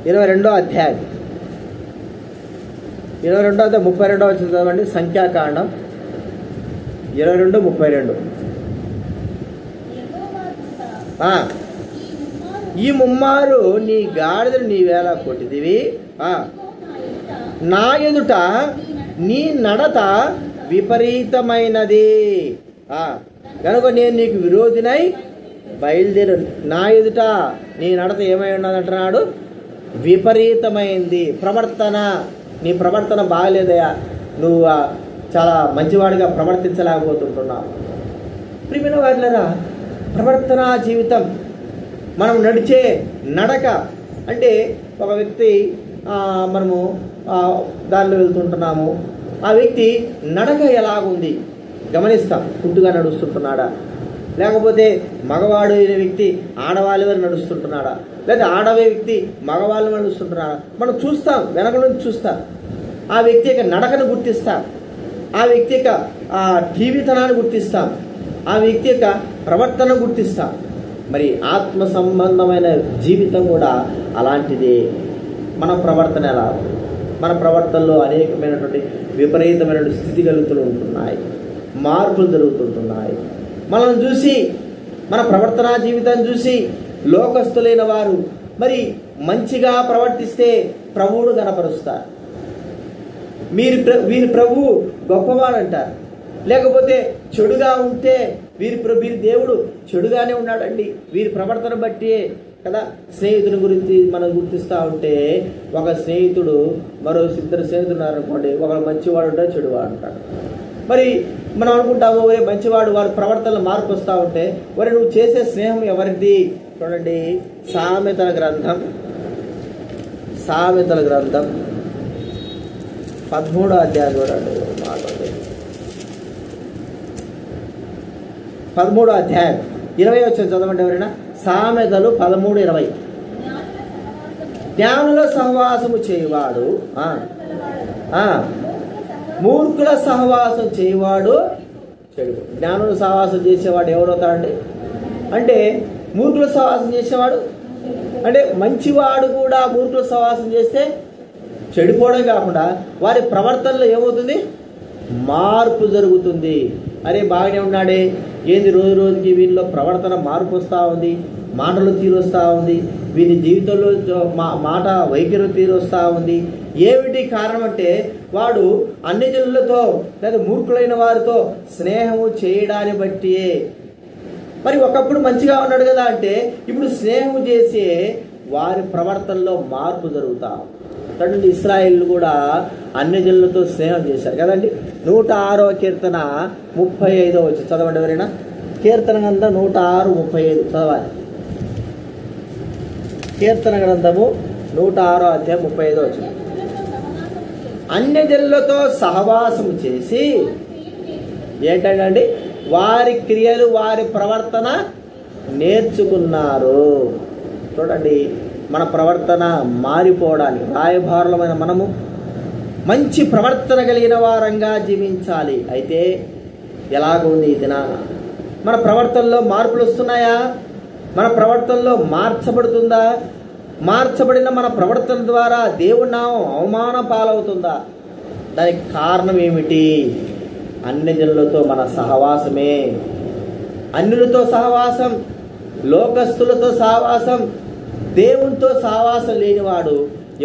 22వ అధ్యాయం 32వ వచ్చింది చదవండి. సంఖ్యాకాండం 22:32. ఈ ముమ్మారు నీ గాడిదను నీవేలా కొట్టిదివి, నా ఎదుట నీ నడత విపరీతమైనది, కనుక నేను నీకు విరోధినై బయలుదేరు. నా ఎదుట నీ నడత ఏమై ఉన్నదంటున్నాడు, విపరీతమైంది. ప్రవర్తన, నీ ప్రవర్తన బాగలేదయా, నువ్వు చాలా మంచివాడిగా ప్రవర్తించలేకపోతుంటున్నావు. ప్రియమైన వారిలారా, ప్రవర్తన జీవితం, మనం నడిచే నడక అంటే ఒక వ్యక్తి మనము దారిలో వెళ్తుంటున్నాము, ఆ వ్యక్తి నడక ఎలాగుంది గమనిస్తాం. కుట్టుగా నడుస్తుంటున్నాడా, లేకపోతే మగవాడు అయిన వ్యక్తి ఆడవాళ్ళ వారు నడుస్తుంటున్నాడా, లేదా ఆడవే వ్యక్తి మగవాళ్ళు నడుస్తుంటున్నాడా, మనం చూస్తాం, వెనక నుంచి చూస్తాం. ఆ వ్యక్తి యొక్క నడకను గుర్తిస్తాం, ఆ వ్యక్తి యొక్క టీవీతనాన్ని గుర్తిస్తాం, ఆ వ్యక్తి యొక్క ప్రవర్తన గుర్తిస్తాం. మరి ఆత్మ సంబంధమైన జీవితం కూడా అలాంటిదే. మన ప్రవర్తన ఎలా, మన ప్రవర్తనలో అనేకమైనటువంటి విపరీతమైనటువంటి స్థితిగతులు ఉంటున్నాయి, మార్పులు జరుగుతుంటున్నాయి. మనం చూసి, మన ప్రవర్తనా జీవితాన్ని చూసి లోకస్తులైన వారు మరి మంచిగా ప్రవర్తిస్తే ప్రభువును గణపరుస్తారు. వీరి ప్రభువు గొప్పవాడంటారు. లేకపోతే చెడుగా ఉంటే వీరి దేవుడు చెడుగానే ఉన్నాడండి, వీరి ప్రవర్తన బట్టి కదా. స్నేహితుని గురించి మనం గుర్తిస్తూ ఉంటే, ఒక స్నేహితుడు మరో ఇద్దరు స్నేహితులు ఉన్నారనుకోండి, ఒకడు మంచివాడు ఉంటాడు, చెడువాడు ఉంటాడు. మరి మనం అనుకుంటాము, ఒరే మంచివాడు, వారి ప్రవర్తనలో మార్పు వస్తూ ఉంటే, ఒరే నువ్వు చేసే స్నేహం ఎవరిది? చూడండి, సామెతల గ్రంథం 13వ అధ్యాయం చూడండి. 13వ అధ్యాయం 20 వచ్చిన చదవండి ఎవరైనా. సామెతలు 13:20. జ్ఞానుల సహవాసము చేయవాడు, మూర్ఖుల సహవాసం చేయవాడు చెడు. జ్ఞానుల సహవాసం చేసేవాడు ఎవరవుతాడండి అంటే, మూర్ఖుల సహవాసం చేసేవాడు అంటే మంచివాడు కూడా మూర్ఖుల సహవాసం చేస్తే చెడిపోవడం కాకుండా వారి ప్రవర్తనలో ఏమవుతుంది, మార్పు జరుగుతుంది. అరే బాగానే ఉన్నాడే, ఏంది రోజు రోజుకి వీళ్ళలో ప్రవర్తన మార్పు వస్తూ ఉంది, మాటలు తీరు వస్తూ ఉంది, వీరి జీవితంలో మాట వైఖరి తీరు వస్తూ ఉంది. ఏమిటి కారణం అంటే, వాడు అన్ని జనులతో లేదా మూర్ఖులైన వారితో స్నేహము చేయడాన్ని బట్టి. మరి ఒకప్పుడు మంచిగా ఉన్నాడు కదా అంటే, ఇప్పుడు స్నేహము చేసి వారి ప్రవర్తనలో మార్పు జరుగుతా. చూడండి, ఇశ్రాయేలు కూడా అన్ని జనులతో స్నేహం చేశారు కదండి. 106వ కీర్తన 35వ వచ్చి చదవండి ఎవరైనా. కీర్తన గ్రంథం 106:35 చదవాలి. కీర్తన గ్రంథము 106వ అధ్యాయం 35వ వచ్చి. అన్య జనులతో సహవాసం చేసి ఏంటండి, వారి క్రియలు వారి ప్రవర్తన నేర్చుకున్నారు. చూడండి, మన ప్రవర్తన మారిపోవడానికి రాయభారులమైన మనము మంచి ప్రవర్తన కలిగిన వారంగా జీవించాలి. అయితే ఎలాగుంది ఈ దినాన? మన ప్రవర్తనలో మార్పులు వస్తున్నాయా? మన ప్రవర్తనలో మార్చబడుతుందా? మార్చబడిన మన ప్రవర్తన ద్వారా దేవుని నామం అవమానం పాలవుతుందా? దానికి కారణం ఏమిటి? అన్ని జనులతో మన సహవాసమే. అన్యులతో సహవాసం, లోకస్తులతో సహవాసం, దేవునితో సహవాసం లేనివాడు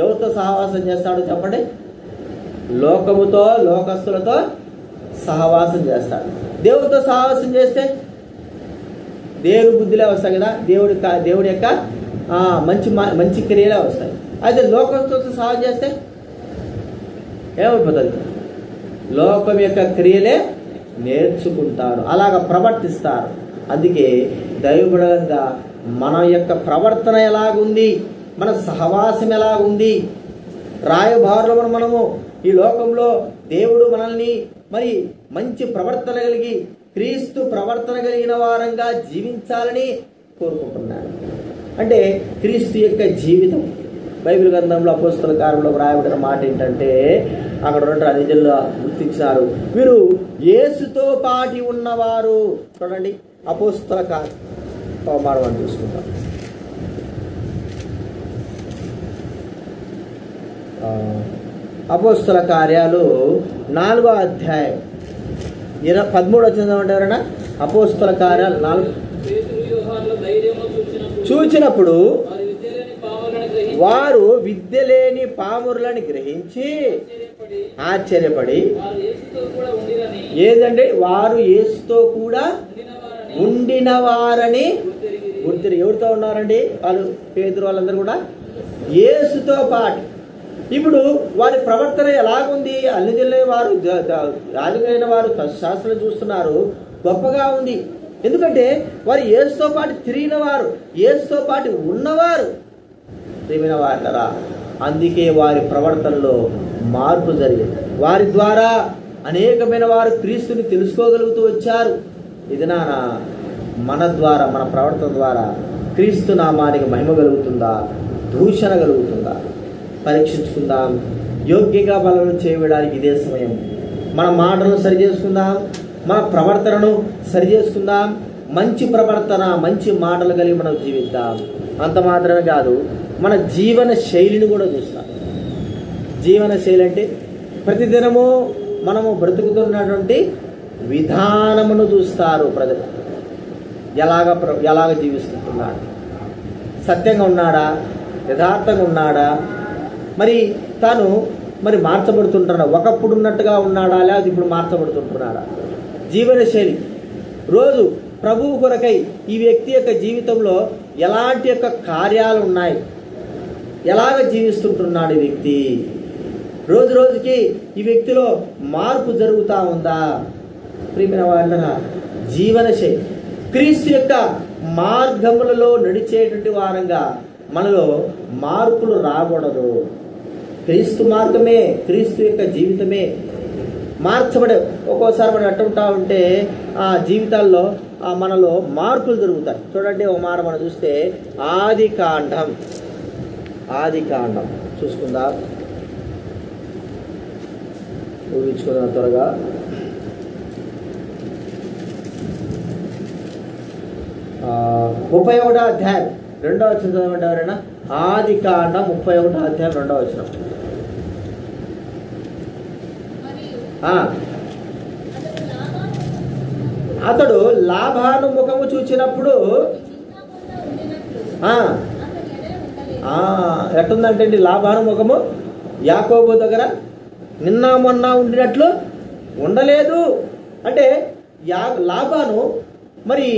ఎవరితో సహవాసం చేస్తాడో చెప్పండి? లోకముతో, లోకస్తులతో సహవాసం చేస్తాడు. దేవుడితో సహవాసం చేస్తే దేవుడి బుద్ధిలే వస్తాయి కదా, దేవుడి యొక్క మంచి క్రియలే వస్తాయి. అయితే లోకస్తులతో సహవాసం చేస్తే ఏమైపోతుంది? లోకం యొక్క క్రియలే నేర్చుకుంటారు, అలాగ ప్రవర్తిస్తారు. అందుకే దైవబలంగా మన యొక్క ప్రవర్తన ఎలాగుంది, మన సహవాసం ఎలాగుంది, రాయబారులు మనము ఈ లోకంలో దేవుడు మనల్ని మరి మంచి ప్రవర్తన కలిగి క్రీస్తు ప్రవర్తన కలిగిన వారంగా జీవించాలని కోరుకుంటున్నాడు. అంటే క్రీస్తు యొక్క జీవితం బైబిల్ గ్రంథంలో అపోస్తల కార్యంలో వ్రాయబడిన మాట ఏంటంటే, అక్కడ రెండు అనిజల్లో గుర్తించారు, వీరు యేసుతో పాటి ఉన్నవారు. చూడండి, అపోస్తల కార్యం చూసుకుంటాం. అపోస్తల కార్యాలు 4వ అధ్యాయం 13 వచ్చిందంటే ఎవరైనా. అపోస్తల కార్యాలు 4 చూచినప్పుడు వారు విద్య లేని పామరులని గ్రహించి ఆశ్చర్యపడి ఏదండి వారు యేసుతో కూడా ఉండిన వారని గుర్తిరి. ఎవరితో ఉన్నారండి వాళ్ళు? పేతురు వాళ్ళందరూ కూడా యేసుతో పాటు. ఇప్పుడు వారి ప్రవర్తన ఎలాగుంది? అన్ని జిల్లా వారు రాజులైన వారు శాస్త్రం చూస్తున్నారు, గొప్పగా ఉంది. ఎందుకంటే వారు యేసుతో పాటు తిరిగిన వారు, యేసుతో పాటు ఉన్నవారు. ప్రియమైన వారలారా, అందుకే వారి ప్రవర్తనలో మార్పు జరిగింది. వారి ద్వారా అనేకమైన వారు క్రీస్తుని తెలుసుకోగలుగుతూ వచ్చారు. ఇది నాన్న మన ద్వారా, మన ప్రవర్తన ద్వారా క్రీస్తు నామానికి మహిమ కలుగుతుందా, దూషణ కలుగుతుందా? పరీక్షించుకుందాం. యోగ్యంగా బలం చేయడానికి ఇదే సమయం. మన మాటలను సరి చేసుకుందాం, మన ప్రవర్తనను సరి చేసుకుందాం. మంచి ప్రవర్తన, మంచి మాటలు కలిగి మనం జీవిద్దాం. అంత మాత్రమే కాదు, మన జీవన శైలిని కూడా చూస్తాం. జీవన శైలి అంటే ప్రతిదినము మనము బ్రతుకుతున్నటువంటి విధానమును చూస్తారు ప్రజలు. ఎలాగ జీవిస్తున్నాడు, సత్యంగా ఉన్నాడా, యథార్థంగా ఉన్నాడా, మరి తాను మార్చబడుతుంటున్నాడా, ఒకప్పుడు ఉన్నట్టుగా ఉన్నాడా, లేదా ఇప్పుడు మార్చబడుతుంటున్నాడా? జీవన శైలి రోజు ప్రభువు కొరకై ఈ వ్యక్తి యొక్క జీవితంలో ఎలాంటి యొక్క కార్యాలు ఉన్నాయి, ఎలాగ జీవిస్తుంటున్నాడు ఈ వ్యక్తి, రోజు రోజుకి ఈ వ్యక్తిలో మార్పు జరుగుతూ ఉందా? ప్రియమైన వాళ్ళ జీవన శైలి క్రీస్తు యొక్క మార్గములలో నడిచేటువంటి వారంగా మనలో మార్పులు రాకూడదు. క్రీస్తు మార్గమే, క్రీస్తు యొక్క జీవితమే మార్చబడే. ఒక్కోసారి మనం ఎట్టుంటా ఉంటే ఆ జీవితాల్లో మనలో మార్పులు జరుగుతాయి. చూడండి, ఒక మాట మనం చూస్తే ఆది కాండం చూసుకుందాం, ఊహించుకుందాం త్వరగా. ముప్పై 31వ అధ్యాయం 2వ వచనం చదవండి ఎవరైనా. ఆది కాండం 31వ అధ్యాయం 2వ వచనం. అతడు లాభాను ముఖము చూచినప్పుడు ఎట్టుందంటే అండి, లాభాను ముఖము యాకోబు దగ్గర నిన్న మొన్న ఉండినట్లు ఉండలేదు. అంటే లాభాను మరి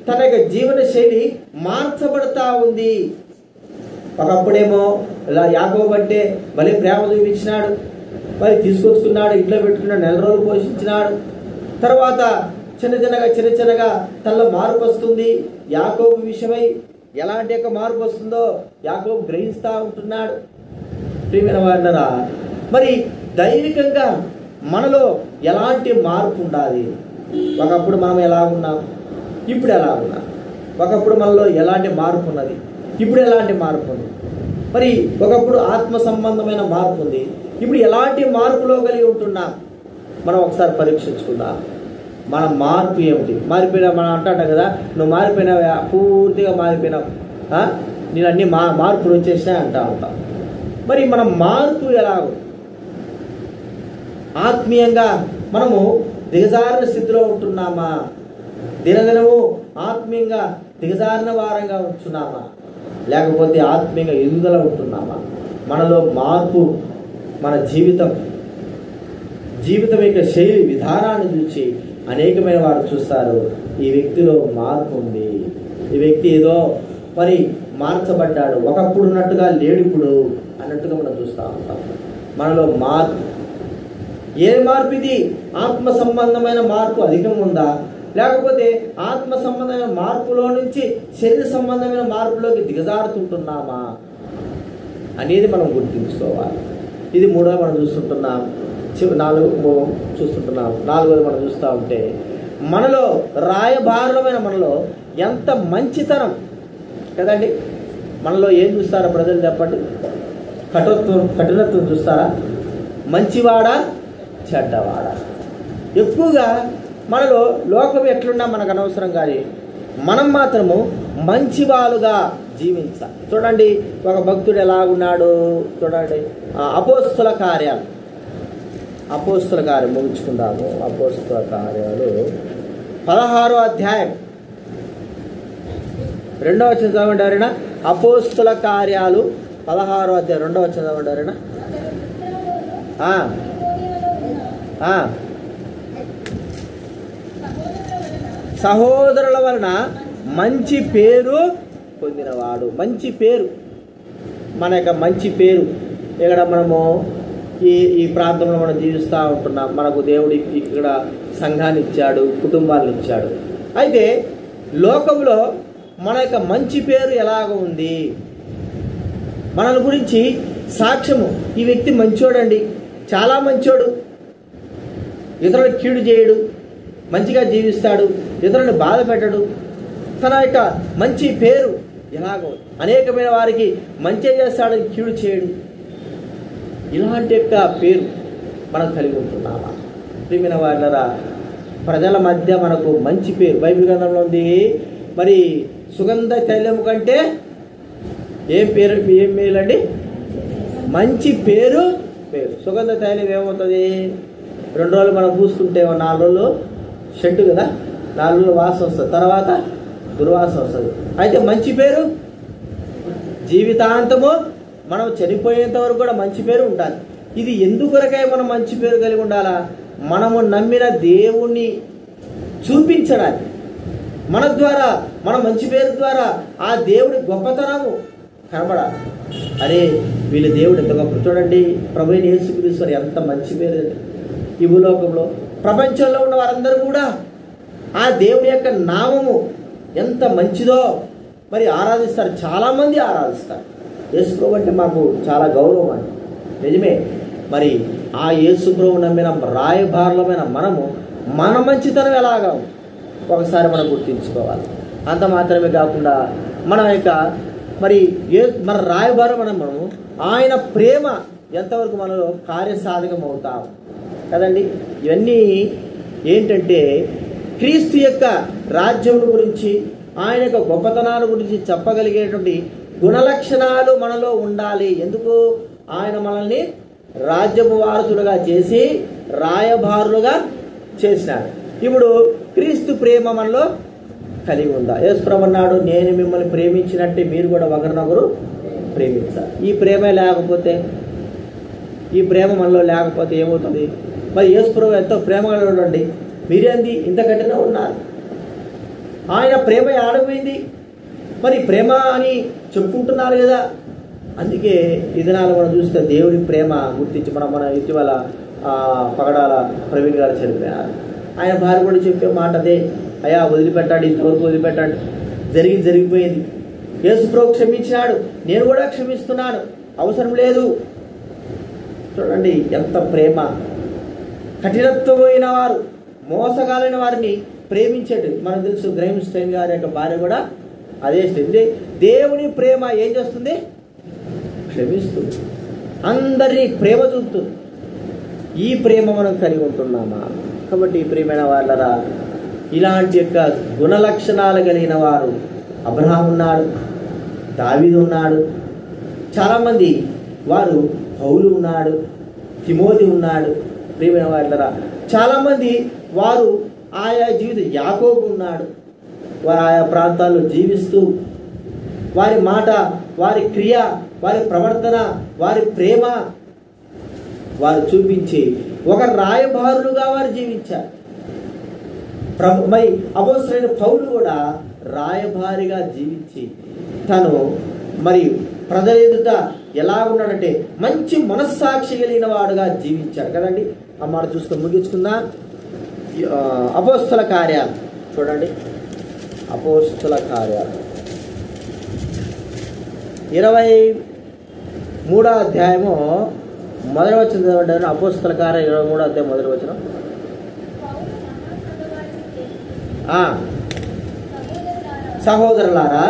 తన యొక్క జీవన శైలి మార్చబడతా ఉంది. ఒకప్పుడేమో ఇలా యాకోబు అంటే భలే ప్రేమ చూపించినాడు, మరి తీసుకొచ్చుకున్నాడు, ఇంట్లో పెట్టుకున్నాడు, 4 రోజులు పోషించినాడు. తర్వాత చిన్నగా తనలో మార్పు వస్తుంది. యాకోబు విషయమై ఎలాంటి యొక్క మార్పు వస్తుందో యాకోబు గ్రహిస్తూ ఉంటున్నాడు. ప్రియమైన వారలారా, మరి దైవికంగా మనలో ఎలాంటి మార్పు ఉండాలి? ఒకప్పుడు మనం ఎలా ఉన్నాం, ఇప్పుడు ఎలా ఉన్నాం? ఒకప్పుడు మనలో ఎలాంటి మార్పు ఉన్నది, ఇప్పుడు ఎలాంటి మార్పు ఉంది? మరి ఒకప్పుడు ఆత్మ సంబంధమైన మార్పు ఉంది, ఇప్పుడు ఎలాంటి మార్పులో కలిగి ఉంటున్నాం? మనం ఒకసారి పరీక్షించుకుందాం. మన మార్పు ఏమిటి? మారిపోయినా మనం అంటాం కదా, నువ్వు మారిపోయినావా, పూర్తిగా మారిపోయినావు, నేను అన్ని మార్పులు వచ్చేసినా అంటా ఉంటాం. మరి మన మార్పు ఎలాగో? ఆత్మీయంగా మనము దిగజారిన స్థితిలో ఉంటున్నామా? దినదినము ఆత్మీయంగా దిగజారిన వారంగా ఉంటున్నామా? లేకపోతే ఆత్మీయంగా ఎదుగుదల ఉంటున్నామా? మనలో మార్పు, మన జీవితం యొక్క శైలి విధానాన్ని చూసి అనేకమైన వారు చూస్తారు, ఈ వ్యక్తిలో మార్పు ఉంది, ఈ వ్యక్తి ఏదో మరి మార్చబడ్డాడు, ఒకప్పుడు ఉన్నట్టుగా లేడు ఇప్పుడు అన్నట్టుగా మనం చూస్తూ ఉంటాం. మనలో మార్పు, ఏ మార్పు ఇది? ఆత్మ సంబంధమైన మార్పు అధికం ఉందా, లేకపోతే ఆత్మ సంబంధమైన మార్పులో నుంచి శరీర సంబంధమైన మార్పులోకి దిగజారుతుంటున్నామా అనేది మనం గుర్తుంచుకోవాలి. ఇది 3వ మనం చూస్తుంటున్నాం. 4 చూస్తుంటున్నాం. 4వది మనం చూస్తూ ఉంటే మనలో రాయబారులమైన మనలో ఎంత మంచితనం కదండి. మనలో ఏం చూస్తారో ప్రజలు చెప్పండి? కఠినత్వం చూస్తారా? మంచివాడా చెడ్డవాడా? ఎక్కువగా మనలో లోకం ఎట్లున్నా మనకు అనవసరం, కానీ మనం మాత్రము మంచివాళ్ళుగా జీవించాలి. చూడండి, ఒక భక్తుడు ఎలాగున్నాడు చూడండి. అపోస్తుల కార్యాలు ముగించుకుందాము. అపోస్తుల కార్యాలు 16వ అధ్యాయం 2వ వచనం చదవండి ఎవరైనా. అపోస్తుల కార్యాలు 16వ అధ్యాయం 2వ వచనం చదవండి. సహోదరుల వలన మంచి పేరు పొందినవాడు. మంచి పేరు, మన యొక్క మంచి పేరు. ఇక్కడ మనము ఈ ప్రాంతంలో మనం జీవిస్తూ ఉంటున్నాం. మనకు దేవుడు ఇక్కడ సంఘాన్ని ఇచ్చాడు, కుటుంబాలను ఇచ్చాడు. అయితే లోకంలో మన యొక్క మంచి పేరు ఎలాగ ఉంది, మనల గురించి సాక్ష్యము, ఈ వ్యక్తి మంచోడండి, చాలా మంచోడు, ఇతరులకు కీడు చేయడు, మంచిగా జీవిస్తాడు, ఇతరులను బాధ పెట్టడు, తన యొక్క మంచి పేరు ఎలాగో, అనేకమైన వారికి మంచి చేస్తాడు, కీడు చేయడు. ఇలాంటి యొక్క పేరు మనం కలిగి ఉంటున్నామా? ప్రియమైన వారలారా, ప్రజల మధ్య మనకు మంచి పేరు బైబిల్ గ్రంథంలో ఉంది. మరి సుగంధ తైలము కంటే ఏం మేలండి? మంచి పేరు. సుగంధ తైలం ఏమవుతుంది? 2 రోజులు మనం పూసుకుంటే 4 రోజులు షెడ్డు కదా, 4 రోజులు వాసన వస్తుంది, తర్వాత దుర్వాసన వస్తుంది. అయితే మంచి పేరు జీవితాంతము, మనం చనిపోయేంత వరకు కూడా మంచి పేరు ఉండాలి. ఇది ఎందుకొరకై మనం మంచి పేరు కలిగి ఉండాలా? మనము నమ్మిన దేవుణ్ణి చూపించడానికి, మన ద్వారా, మన మంచి పేరు ద్వారా ఆ దేవుడి గొప్పతనము కనబడాలి. అరే వీళ్ళ దేవుడు ఎంత గొప్ప, చూడండి ప్రభువైన యేసుక్రీస్తు ఎంత మంచి పేరు. ఈ భూలోకంలో ప్రపంచంలో ఉన్న వారందరూ కూడా ఆ దేవుడి యొక్క నామము ఎంత మంచిదో మరి ఆరాధిస్తారు. చాలామంది ఆరాధిస్తారు. యేసు ప్రభు అంటే మాకు చాలా గౌరవం అండి, నిజమే. మరి ఆ యేసు ప్రభు నమ్మిన రాయబారులమైన మనము మన మంచితనం ఎలాగా ఒకసారి మనం గుర్తించుకోవాలి. అంత మాత్రమే కాకుండా మన యొక్క మన రాయబారు మనము ఆయన ప్రేమ ఎంతవరకు మనలో కార్యసాధకం అవుతాం కదండి. ఇవన్నీ ఏంటంటే క్రీస్తు యొక్క రాజ్యం గురించి, ఆయన యొక్క గొప్పతనాల గురించి చెప్పగలిగేటువంటి గుణలక్షణాలు మనలో ఉండాలి. ఎందుకు? ఆయన మనల్ని రాజ్యపు వారసులుగా చేసి రాయబారులుగా చేసినాడు. ఇప్పుడు క్రీస్తు ప్రేమ మనలో కలిగి ఉందా? యేసు ప్రభు అన్నాడు, నేను మిమ్మల్ని ప్రేమించినట్టే మీరు కూడా ఒకరినొకరు ప్రేమించాలి. ఈ ప్రేమ లేకపోతే, ఈ ప్రేమ మనలో లేకపోతే ఏమవుతుంది? మరి యేసు ప్రభు ఎంతో ప్రేమ కలిగి, మీరేంది ఇంత గట్టిగా ఉన్నారు? ఆయన ప్రేమ ఆడపోయింది. మరి ప్రేమ అని చెప్పుకుంటున్నారు కదా. అందుకే ఈ దినాలు మనం చూస్తే దేవుడి ప్రేమ గుర్తించి మన ఇటీవల పగడాల ప్రవీణ్ గారు చనిపోయారు. ఆయన భార్య కూడా చెప్పే మాట అదే, అయ్యా వదిలిపెట్టాడు, ఇంతవరకు వదిలిపెట్టాడు, జరిగిపోయింది. యేసు ప్రభు క్షమించాడు, నేను కూడా క్షమిస్తున్నాను, అవసరం లేదు. చూడండి ఎంత ప్రేమ. కఠినత్వమైన వారు, మోసగాలైన వారిని ప్రేమించేది మనకు తెలుసు. గ్రహం స్టైన్ గారి యొక్క భార్య కూడా అదే స్టైల్. దేవుని ప్రేమ ఏం చేస్తుంది? క్షమిస్తుంది, అందరినీ ప్రేమ చూపుతుంది. ఈ ప్రేమ మనం కలిగి ఉంటున్నామా? కాబట్టి ప్రియమైన వాళ్ళరా, ఇలాంటి యొక్క గుణలక్షణాలు కలిగిన వారు అబ్రహాం ఉన్నాడు, దావీదు ఉన్నాడు, చాలామంది వారు, పౌలు ఉన్నాడు, తిమోతి ఉన్నాడు. ప్రియమైన వాళ్ళరా, చాలామంది వారు ఆయా జీవితం, యాకోబు ఉన్నాడు, వారు ఆయా ప్రాంతాల్లో జీవిస్తూ వారి మాట, వారి క్రియ, వారి ప్రవర్తన, వారి ప్రేమ వారు చూపించి ఒక రాయబారులుగా వారు జీవించారు. మరి అపోస్తలుడైన పౌలు కూడా రాయబారిగా జీవించి తను మరి ప్రజల ఎదుట ఎలా ఉన్నాడంటే మంచి మనస్సాక్షి కలిగిన వాడుగా జీవించాడు కదండి. ఆ మాట చూస్తూ ముగించుకుందా. అపోస్తల కార్యాలు చూడండి. అపోస్తల కార్యాలు 23వ అధ్యాయము మొదటి వచనం చదవండి. అపోస్తల కార్యం 23వ అధ్యాయం మొదటి వచనం. సహోదరులారా,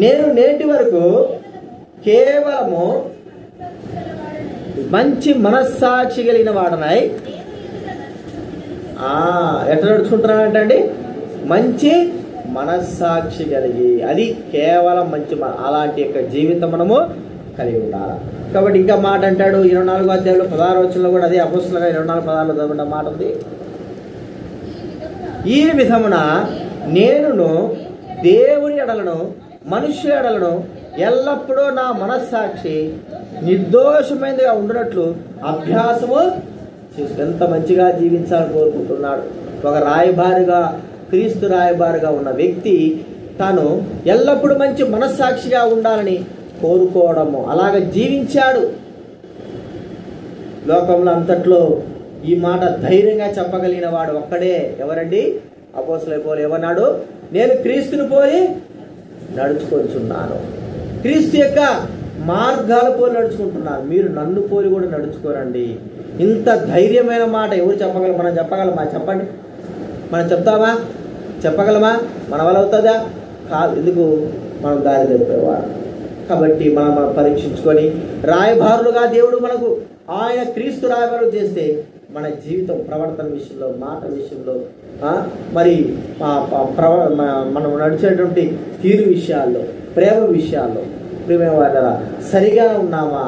నేను నేటి వరకు కేవలము మంచి మనస్సాక్షి కలిగిన వాడనై ఎట్లా నడుచుకుంటున్నానంటండి? మంచి మనస్సాక్షి కలిగి, అది కేవలం మంచి, అలాంటి యొక్క జీవితం మనము కలిగి ఉండాలి. కాబట్టి ఇంకా మాట అంటాడు 24వ అధ్యాయంలో 16వ వచనంలో కూడా అదే అపోస్తలుగా 24:16 చదవడం మాట ఉంది. ఈ విధమున నేనును దేవుని ఎడలను మనుష్య ఎడలను ఎల్లప్పుడూ నా మనస్సాక్షి నిర్దోషమైనదిగా ఉండినట్లు అభ్యాసము చేసు. ఎంత మంచిగా జీవించాలని కోరుకుంటున్నాడు. ఒక రాయబారిగా, క్రీస్తు రాయబారిగా ఉన్న వ్యక్తి తాను ఎల్లప్పుడూ మంచి మనస్సాక్షిగా ఉండాలని కోరుకోవడము, అలాగ జీవించాడు. లోకంలో అంతట్లో ఈ మాట ధైర్యంగా చెప్పగలిగిన వాడు ఒక్కడే. ఎవరండి? అపోస్తలుడైన పౌలు ఏమన్నాడు? నేను క్రీస్తుని పోలి నడుచుకొంచున్నాను, క్రీస్తు యొక్క మార్గాల పోలి నడుచుకుంటున్నాను, మీరు నన్ను పోలి కూడా నడుచుకోరండి. ఇంత ధైర్యమైన మాట ఎవరు చెప్పగలరు? మనం చెప్పగలమా? చెప్పండి. మనం చెప్తామా? చెప్పగలమా? మన వల్ల అవుతుందా? కాదు. ఎందుకు? మనం దారి తప్పేవాడు. కాబట్టి మనం పరీక్షించుకొని రాయబారులుగా దేవుడు మనకు ఆయన క్రీస్తు రాయబారు చేస్తే మన జీవితం ప్రవర్తన విషయంలో, మాట విషయంలో, మరి మనం నడిచేటువంటి తీరు విషయాల్లో, ప్రేమ విషయాల్లో, ప్రేమ వాళ్ళ సరిగా ఉన్నామా,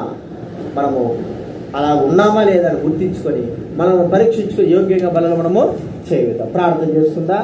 మనము అలా ఉన్నామా లేదా అని గుర్తించుకొని మనం పరీక్షించుకొని యోగ్యంగా బలలో మనము చేయగలుగుతాం. ప్రార్థన చేసుకుందా?